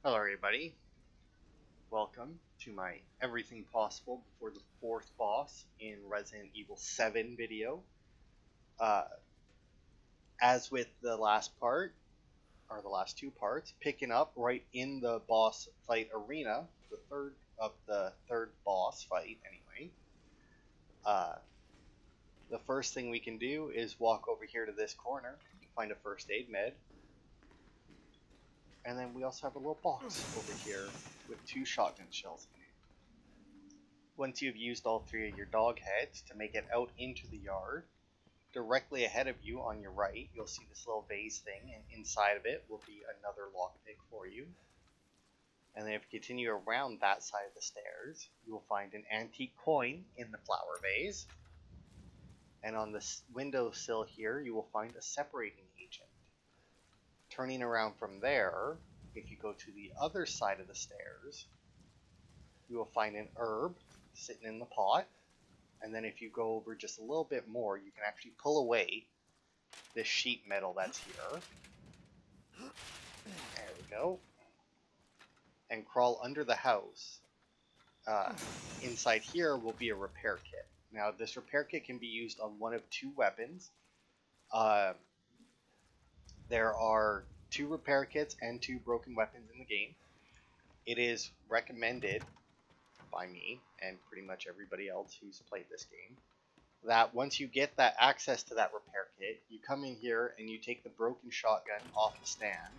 Hello everybody, welcome to my Everything Possible Before the Fourth Boss in Resident Evil 7 video. Uh, as with the last part, or the last two parts, picking up right in the boss fight arena, the third boss fight anyway. Uh, the first thing we can do is walk over here to this corner, find a first aid med, and then we also have a little box over here with 2 shotgun shells in it. Once you've used all 3 of your dog heads to make it out into the yard, directly ahead of you on your right, you'll see this little vase thing, and inside of it will be another lockpick for you. And then if you continue around that side of the stairs, you will find an antique coin in the flower vase. And on the windowsill here, you will find a separating agent. Turning around from there, if you go to the other side of the stairs, you will find an herb sitting in the pot. And then if you go over just a little bit more, you can actually pull away this sheet metal that's here. There we go. And crawl under the house. Inside here will be a repair kit. Now this repair kit can be used on one of 2 weapons. There are 2 repair kits and 2 broken weapons in the game. It is recommended by me and pretty much everybody else who's played this game that once you get that access to that repair kit, you come in here and you take the broken shotgun off the stand,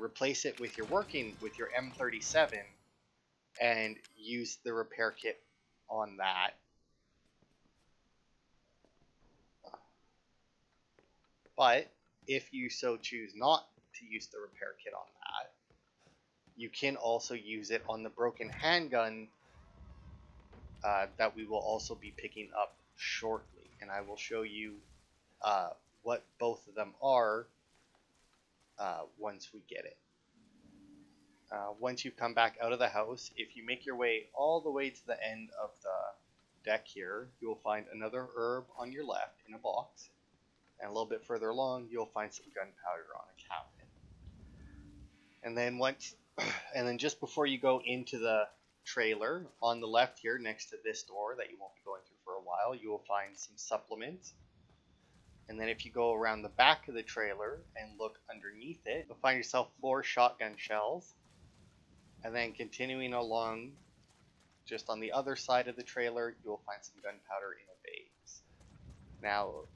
replace it with your M37, and use the repair kit on that. But if you so choose not to use the repair kit on that, you can also use it on the broken handgun that we will also be picking up shortly, and I will show you what both of them are once we get it. Once you come back out of the house, if you make your way all the way to the end of the deck here, you will find another herb on your left in a box, and a little bit further along you'll find some gunpowder on a cabinet. And then just before you go into the trailer, on the left here next to this door that you won't be going through for a while, you will find some supplements. And then if you go around the back of the trailer and look underneath it, you'll find yourself 4 shotgun shells. And then continuing along, just on the other side of the trailer, you will find some gunpowder in a vase. Now,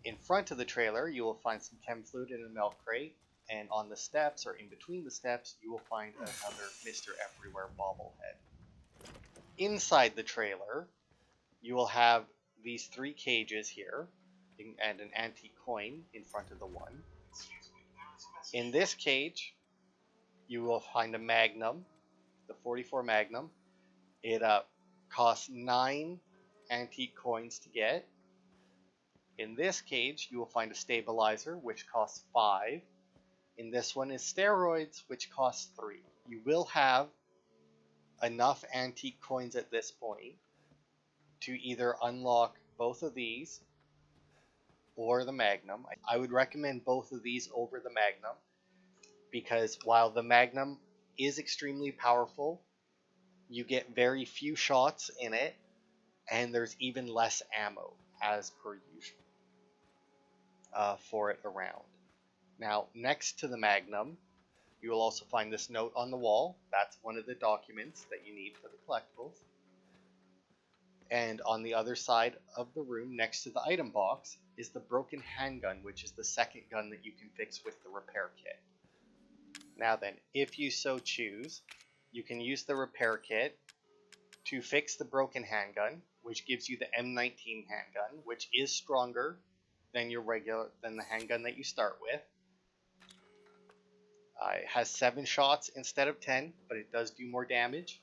in front of the trailer, you will find some chem fluid in a milk crate. And on the steps, or in between the steps, you will find another Mr. Everywhere bobblehead. Inside the trailer, you will have these 3 cages here, and an antique coin in front of the one. In this cage, you will find a Magnum, the 44 Magnum. It costs 9 antique coins to get. In this cage, you will find a stabilizer, which costs 5. In this one is steroids, which costs 3. You will have enough antique coins at this point to either unlock both of these or the Magnum. I would recommend both of these over the Magnum, because while the Magnum is extremely powerful, you get very few shots in it, and there's even less ammo, as per usual, for it around. Now, next to the Magnum, you will also find this note on the wall. That's one of the documents that you need for the collectibles. And on the other side of the room, next to the item box, is the broken handgun, which is the second gun that you can fix with the repair kit. Now then, if you so choose, you can use the repair kit to fix the broken handgun, which gives you the M19 handgun, which is stronger than the handgun that you start with. It has 7 shots instead of 10, but it does do more damage.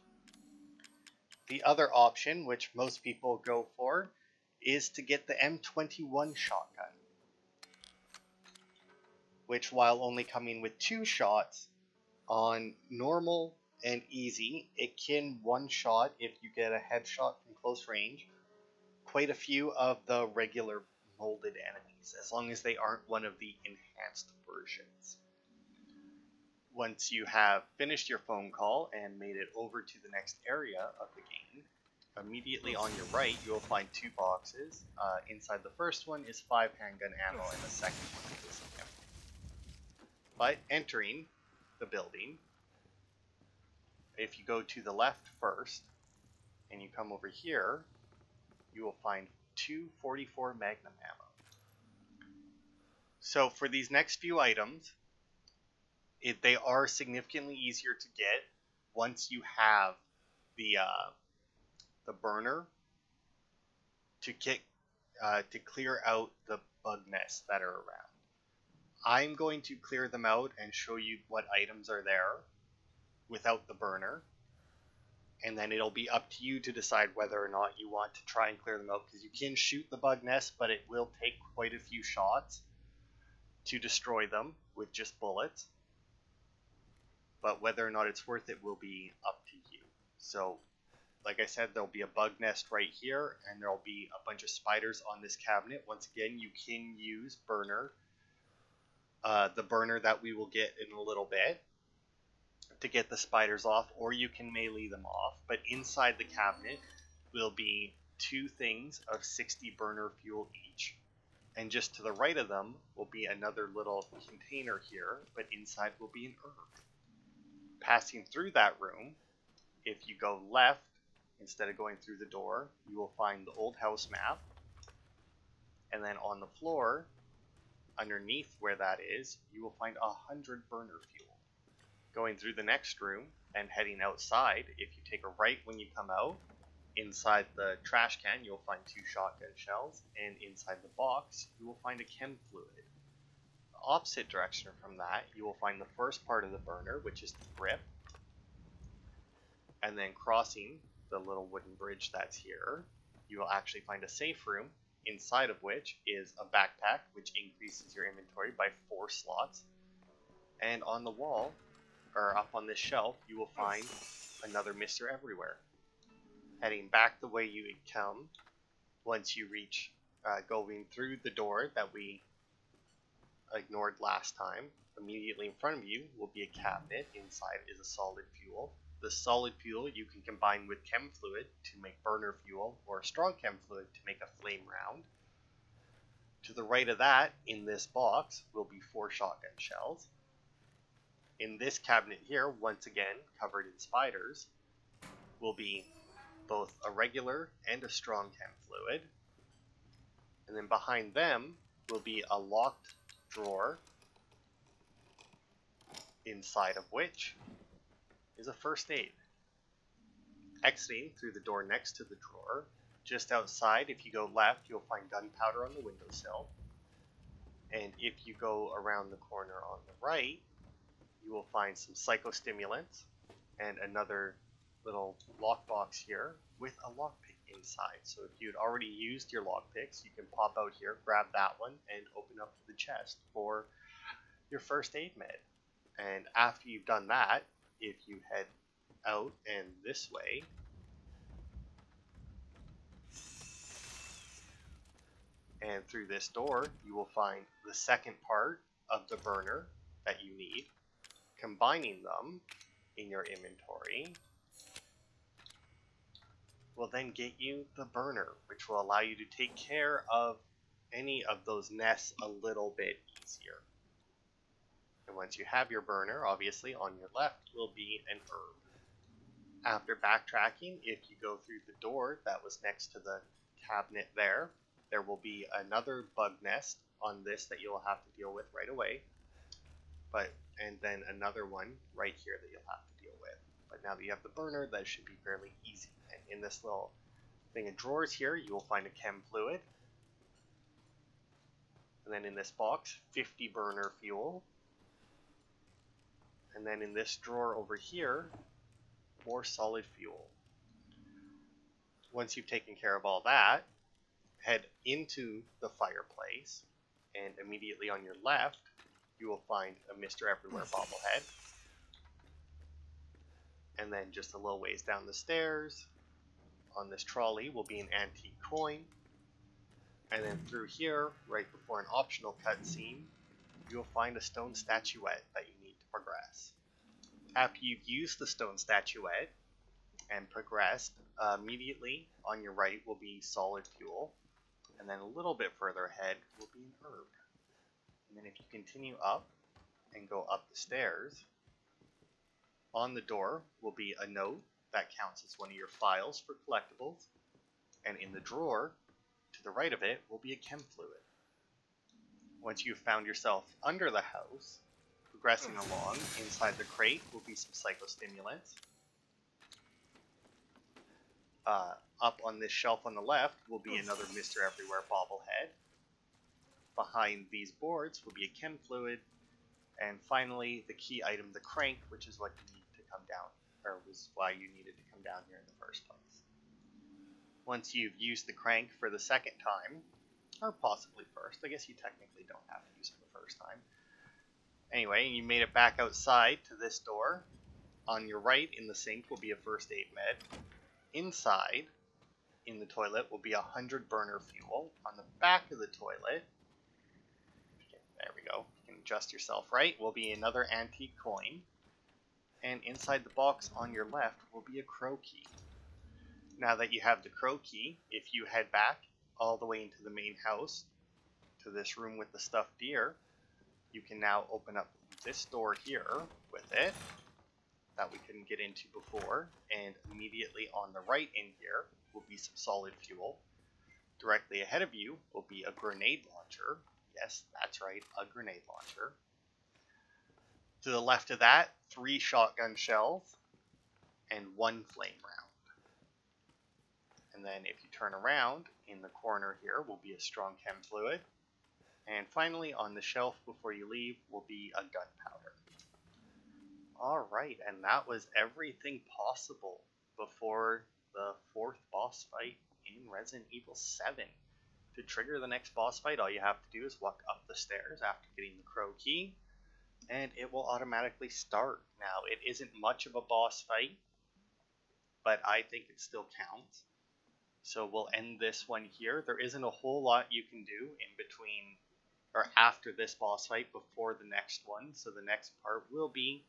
The other option, which most people go for, is to get the M21 shotgun, which, while only coming with 2 shots on normal and easy, it can one-shot, if you get a headshot from close range, quite a few of the regular molded enemies, as long as they aren't one of the enhanced versions. Once you have finished your phone call and made it over to the next area of the game, immediately on your right you will find two boxes. Inside the first one is 5 handgun ammo and the second one is empty. But entering the building, if you go to the left first and you come over here, you will find 244 Magnum ammo. So for these next few items, they are significantly easier to get once you have the burner to clear out the bug nests that are around. I'm going to clear them out and show you what items are there without the burner, and then it'll be up to you to decide whether or not you want to try and clear them out, because you can shoot the bug nest, but it will take quite a few shots to destroy them with just bullets. But whether or not it's worth it will be up to you. So, like I said, there'll be a bug nest right here, and there'll be a bunch of spiders on this cabinet. Once again, you can use burner, the burner that we will get in a little bit, to get the spiders off, or you can melee them off. But inside the cabinet will be 2 things of 60 burner fuel each. And just to the right of them will be another little container here, but inside will be an herb. Passing through that room, if you go left instead of going through the door, you will find the old house map. And then on the floor, underneath where that is, you will find 100 burner fuel. Going through the next room and heading outside, if you take a right when you come out, inside the trash can you'll find 2 shotgun shells, and inside the box you will find a chem fluid. The opposite direction from that, you will find the first part of the burner, which is the grip, and then crossing the little wooden bridge that's here, you will actually find a safe room, inside of which is a backpack, which increases your inventory by 4 slots. And on the wall, or up on this shelf, you will find another Mr. Everywhere. Heading back the way you would come, once you reach going through the door that we ignored last time, immediately in front of you will be a cabinet. Inside is a solid fuel. The solid fuel you can combine with chem fluid to make burner fuel, or strong chem fluid to make a flame round. To the right of that, in this box, will be 4 shotgun shells. In this cabinet here, once again covered in spiders, will be both a regular and a strong chem fluid. And then behind them will be a locked drawer, inside of which is a first aid. Exiting through the door next to the drawer, just outside, if you go left, you'll find gunpowder on the windowsill. And if you go around the corner on the right, you will find some psychostimulants and another little lockbox here with a lockpick inside. So if you'd already used your lockpicks, you can pop out here, grab that one, and open up the chest for your first aid med. And after you've done that, if you head out and this way, and through this door, you will find the second part of the burner that you need. Combining them in your inventory will then get you the burner, which will allow you to take care of any of those nests a little bit easier. And once you have your burner, obviously on your left will be an herb. After backtracking, if you go through the door that was next to the cabinet there will be another bug nest on this that you'll have to deal with right away. And then another one right here that you'll have to deal with. But now that you have the burner, that should be fairly easy. And in this little thing of drawers here, you will find a chem fluid. And then in this box, 50 burner fuel. And then in this drawer over here, more solid fuel. Once you've taken care of all that, head into the fireplace, and immediately on your left, you will find a Mr. Everywhere bobblehead. And then just a little ways down the stairs, on this trolley, will be an antique coin. And then through here, right before an optional cutscene, you'll find a stone statuette that you need to progress. After you've used the stone statuette and progressed, immediately on your right will be solid fuel, and then a little bit further ahead will be an herb. And then if you continue up and go up the stairs, on the door will be a note that counts as one of your files for collectibles, and in the drawer to the right of it will be a chem fluid. Once you've found yourself under the house, progressing along, inside the crate will be some psychostimulants. Up on this shelf on the left will be another Mr. Everywhere bobblehead. Behind these boards will be a chem fluid. And finally, the key item, the crank, which is what you need to come down, or was why you needed to come down here in the first place. Once you've used the crank for the second time, or possibly first, I guess you technically don't have to use it the first time. Anyway, you made it back outside to this door. On your right in the sink will be a first aid med. Inside, in the toilet, will be 100 burner fuel. On the back of the toilet, there we go, you can adjust yourself right, will be another antique coin. And inside the box on your left will be a crow key. Now that you have the crow key, if you head back all the way into the main house, to this room with the stuffed deer, you can now open up this door here with it, that we couldn't get into before, and immediately on the right in here will be some solid fuel. Directly ahead of you will be a grenade launcher. Yes, that's right, a grenade launcher. To the left of that, 3 shotgun shells and 1 flame round. And then if you turn around, in the corner here will be a strong chem fluid. And finally, on the shelf before you leave will be a gunpowder. Alright, and that was everything possible before the 4th boss fight in Resident Evil 7. To trigger the next boss fight, all you have to do is walk up the stairs after getting the crow key, and it will automatically start. Now, it isn't much of a boss fight, but I think it still counts. So we'll end this one here. There isn't a whole lot you can do in between, or after this boss fight, before the next one. So the next part will be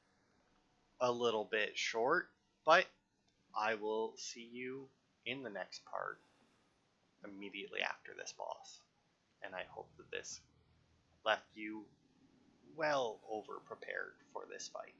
a little bit short, but I will see you in the next part immediately after this boss. And I hope that this left you well over prepared for this fight.